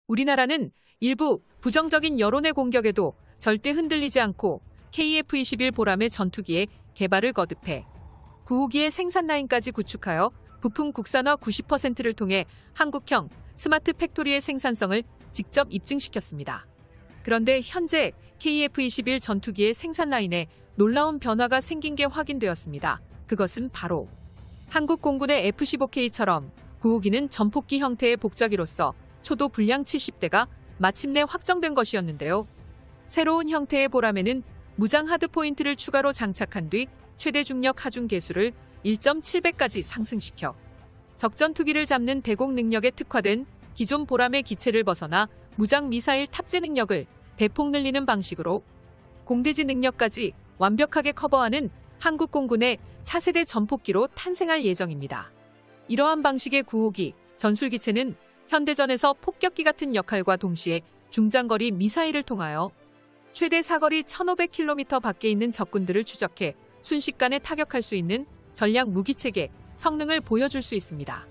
우리나라는 일부 부정적인 여론의 공격에도 절대 흔들리지 않고 KF-21 보람의 전투기의 개발을 거듭해 9호기의 생산 라인까지 구축하여 부품 국산화 90%를 통해 한국형 스마트 팩토리의 생산성을 직접 입증시켰습니다. 그런데 현재 KF-21 전투기의 생산 라인에 놀라운 변화가 생긴 게 확인되었습니다. 그것은 바로 한국 공군의 F-15K처럼 9호기는 전폭기 형태의 복자기로서 초도 분량 70대가 마침내 확정된 것이었는데요. 새로운 형태의 보람에는 무장 하드포인트를 추가로 장착한 뒤 최대 중력 하중 계수를 1.7배까지 상승시켜 적전투기를 잡는 대공 능력에 특화된 기존 보람의 기체를 벗어나 무장 미사일 탑재 능력을 대폭 늘리는 방식으로 공대지 능력까지 완벽하게 커버하는 한국 공군의 차세대 전폭기로 탄생할 예정입니다. 이러한 방식의 9호기 전술기체는 현대전에서 폭격기 같은 역할과 동시에 중장거리 미사일을 통하여 최대 사거리 1500km 밖에 있는 적군들을 추적해 순식간에 타격할 수 있는 전략 무기체계 성능을 보여줄 수 있습니다.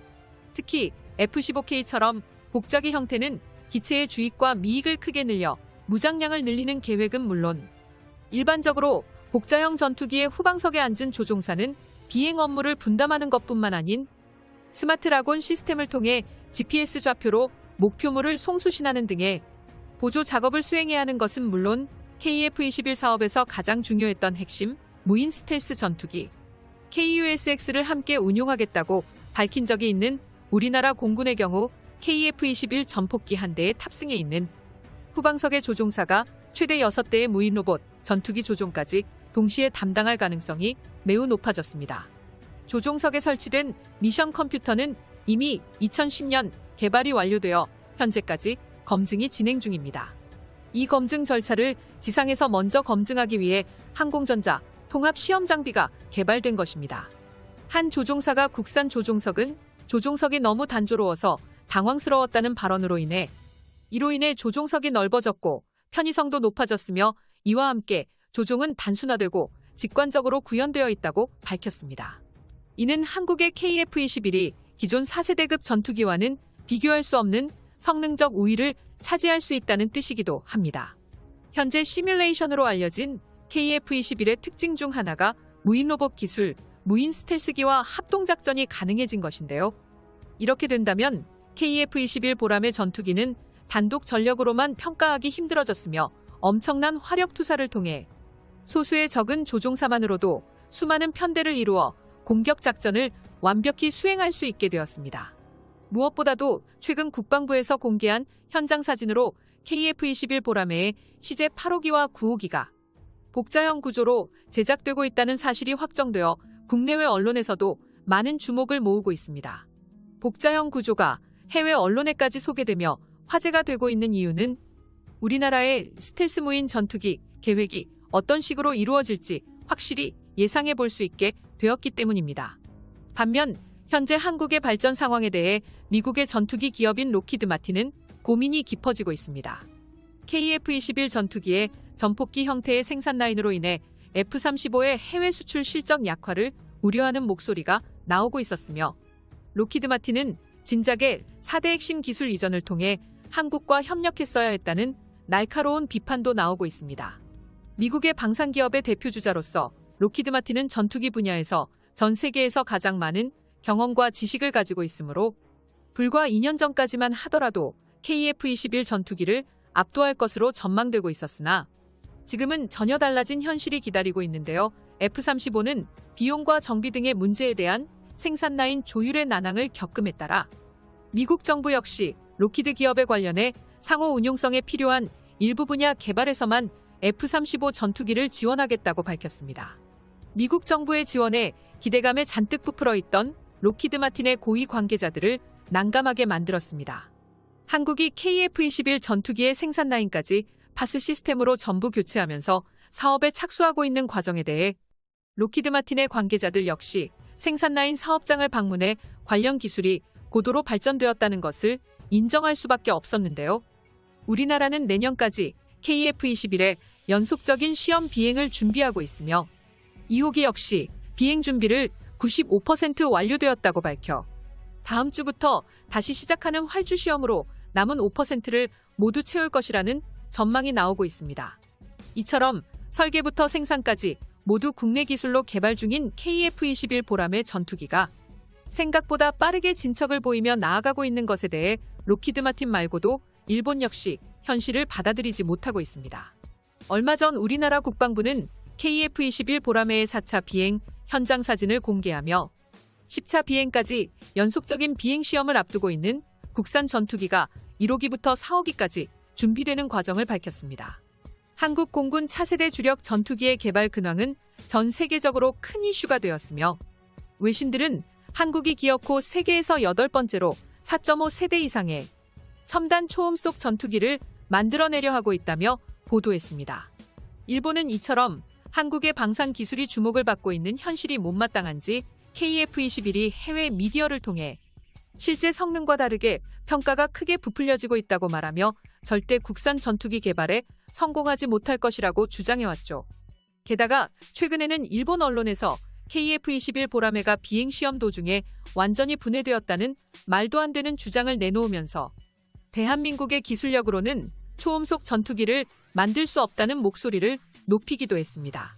특히 F-15K처럼 복자기 형태는 기체의 주익과 미익을 크게 늘려 무장량을 늘리는 계획은 물론 일반적으로 복자형 전투기의 후방석에 앉은 조종사는 비행 업무를 분담하는 것뿐만 아닌 스마트 라곤 시스템을 통해 GPS 좌표로 목표물을 송수신하는 등의 보조 작업을 수행해야 하는 것은 물론 KF-21 사업에서 가장 중요했던 핵심 무인 스텔스 전투기 KUSX를 함께 운용하겠다고 밝힌 적이 있는 우리나라 공군의 경우 KF-21 전폭기 한 대에 탑승해 있는 후방석의 조종사가 최대 6대의 무인 로봇 전투기 조종까지 동시에 담당할 가능성이 매우 높아졌습니다. 조종석에 설치된 미션 컴퓨터는 이미 2010년 개발이 완료되어 현재까지 검증이 진행 중입니다. 이 검증 절차를 지상에서 먼저 검증하기 위해 항공전자 통합 시험 장비가 개발된 것입니다. 한 조종사가 국산 조종석은 조종석이 너무 단조로워서 당황스러웠다는 발언으로 인해 조종석이 넓어졌고 편의성도 높아졌으며 이와 함께 조종은 단순화되고 직관적으로 구현되어 있다고 밝혔습니다. 이는 한국의 KF-21이 기존 4세대급 전투기와는 비교할 수 없는 성능적 우위를 차지할 수 있다는 뜻이기도 합니다. 현재 시뮬레이션으로 알려진 KF-21의 특징 중 하나가 무인 로봇 기술, 무인 스텔스기와 합동작전이 가능해진 것인데요. 이렇게 된다면 KF-21 보람의 전투기는 단독 전력으로만 평가하기 힘들어졌으며 엄청난 화력 투사를 통해 소수의 적은 조종사만으로도 수많은 편대를 이루어 공격 작전을 완벽히 수행할 수 있게 되었습니다. 무엇보다도 최근 국방부에서 공개한 현장 사진으로 KF-21 보람의 시제 8호기와 9호기가 복자형 구조로 제작되고 있다는 사실이 확정되어 국내외 언론에서도 많은 주목을 모으고 있습니다. 복자형 구조가 해외 언론에까지 소개되며 화제가 되고 있는 이유는 우리나라의 스텔스 무인 전투기 계획이 어떤 식으로 이루어질지 확실히 예상해 볼 수 있게 되었기 때문입니다. 반면 현재 한국의 발전 상황에 대해 미국의 전투기 기업인 로키드 마틴은 고민이 깊어지고 있습니다. KF-21 전투기의 전폭기 형태의 생산 라인으로 인해 F-35의 해외 수출 실적 약화를 우려하는 목소리가 나오고 있었으며 로키드 마틴은 진작에 4대 핵심 기술 이전을 통해 한국과 협력했어야 했다는 날카로운 비판도 나오고 있습니다. 미국의 방산기업의 대표주자로서 로키드 마틴은 전투기 분야에서 전 세계에서 가장 많은 경험과 지식을 가지고 있으므로 불과 2년 전까지만 하더라도 KF-21 전투기를 압도할 것으로 전망되고 있었으나 지금은 전혀 달라진 현실이 기다리고 있는데요. F-35는 비용과 정비 등의 문제에 대한 생산 라인 조율의 난항을 겪음에 따라 미국 정부 역시 로키드 기업에 관련해 상호 운용성에 필요한 일부 분야 개발에서만 F-35 전투기를 지원하겠다고 밝혔습니다. 미국 정부의 지원에 기대감에 잔뜩 부풀어 있던 로키드 마틴의 고위 관계자들을 난감하게 만들었습니다. 한국이 KF-21 전투기의 생산 라인까지 파스 시스템으로 전부 교체하면서 사업에 착수하고 있는 과정에 대해 로키드 마틴의 관계자들 역시 생산 라인 사업장을 방문해 관련 기술이 고도로 발전되었다는 것을 인정할 수밖에 없었는데요. 우리나라는 내년까지 KF-21의 연속적인 시험 비행을 준비하고 있으며 2호기 역시 비행 준비를 95% 완료되었다고 밝혀 다음 주부터 다시 시작하는 활주 시험으로 남은 5%를 모두 채울 것이라는 전망이 나오고 있습니다. 이처럼 설계부터 생산까지 모두 국내 기술로 개발 중인 KF-21 보람의 전투기가 생각보다 빠르게 진척을 보이며 나아가고 있는 것에 대해 록히드 마틴 말고도 일본 역시 현실을 받아들이지 못하고 있습니다. 얼마 전 우리나라 국방부는 KF-21 보람의 4차 비행 현장 사진을 공개하며 10차 비행까지 연속적인 비행 시험을 앞두고 있는 국산 전투기가 1호기부터 4호기까지 준비되는 과정을 밝혔습니다. 한국 공군 차세대 주력 전투기의 개발 근황은 전 세계적으로 큰 이슈가 되었으며 외신들은 한국이 기어코 세계에서 8번째로 4.5 세대 이상의 첨단 초음속 전투기를 만들어내려 하고 있다며 보도했습니다. 일본은 이처럼 한국의 방산 기술이 주목을 받고 있는 현실이 못마땅한지 KF-21이 해외 미디어를 통해 실제 성능과 다르게 평가가 크게 부풀려지고 있다고 말하며 절대 국산 전투기 개발에 성공하지 못할 것이라고 주장해왔죠. 게다가 최근에는 일본 언론에서 KF-21 보라매가 비행시험 도중에 완전히 분해되었다는 말도 안 되는 주장을 내놓으면서 대한민국의 기술력으로는 초음속 전투기를 만들 수 없다는 목소리를 높이기도 했습니다.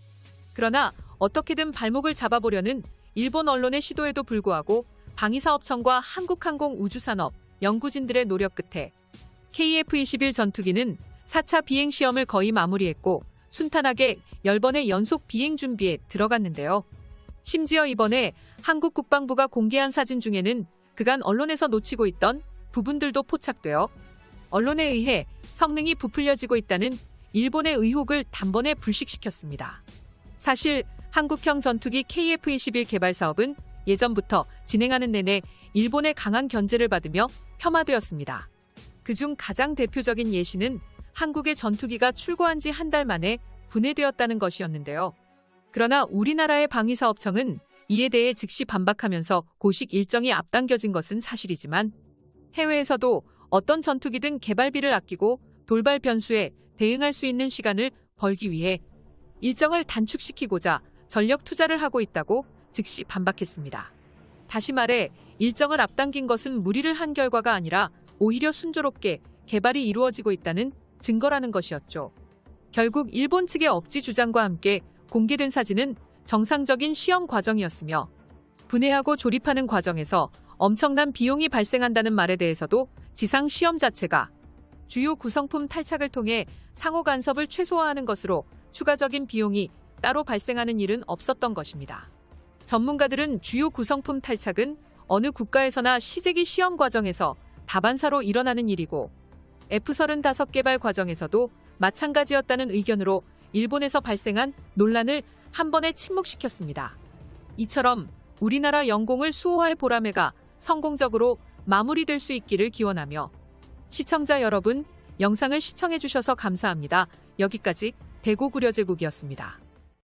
그러나 어떻게든 발목을 잡아보려는 일본 언론의 시도에도 불구하고 방위사업청과 한국항공우주산업 연구진들의 노력 끝에 KF-21 전투기는 4차 비행시험을 거의 마무리했고 순탄하게 10번의 연속 비행 준비에 들어갔는데요. 심지어 이번에 한국 국방부가 공개한 사진 중에는 그간 언론에서 놓치고 있던 부분들도 포착되어 언론에 의해 성능이 부풀려지고 있다는 일본의 의혹을 단번에 불식시켰습니다. 사실 한국형 전투기 KF-21 개발 사업은 예전부터 진행하는 내내 일본의 강한 견제를 받으며 폄하되었습니다. 그중 가장 대표적인 예시는 한국의 전투기가 출고한 지 한 달 만에 분해되었다는 것이었는데요. 그러나 우리나라의 방위사업청은 이에 대해 즉시 반박하면서 고식 일정이 앞당겨진 것은 사실이지만 해외에서도 어떤 전투기든 개발비를 아끼고 돌발 변수에 대응할 수 있는 시간을 벌기 위해 일정을 단축시키고자 전력 투자를 하고 있다고 즉시 반박했습니다. 다시 말해 일정을 앞당긴 것은 무리를 한 결과가 아니라 오히려 순조롭게 개발이 이루어지고 있다는 증거라는 것이었죠. 결국 일본 측의 억지 주장과 함께 공개된 사진은 정상적인 시험 과정이었으며 분해하고 조립하는 과정에서 엄청난 비용이 발생한다는 말에 대해서도 지상 시험 자체가 주요 구성품 탈착을 통해 상호 간섭을 최소화하는 것으로 추가적인 비용이 따로 발생하는 일은 없었던 것입니다. 전문가들은 주요 구성품 탈착은 어느 국가에서나 시제기 시험 과정에서 다반사로 일어나는 일이고 F-35 개발 과정에서도 마찬가지였다는 의견으로 일본에서 발생한 논란을 한 번에 침묵시켰습니다. 이처럼 우리나라 영공을 수호할 보라매가 성공적으로 마무리될 수 있기를 기원하며 시청자 여러분, 영상을 시청해주셔서 감사합니다. 여기까지 대구구려제국이었습니다.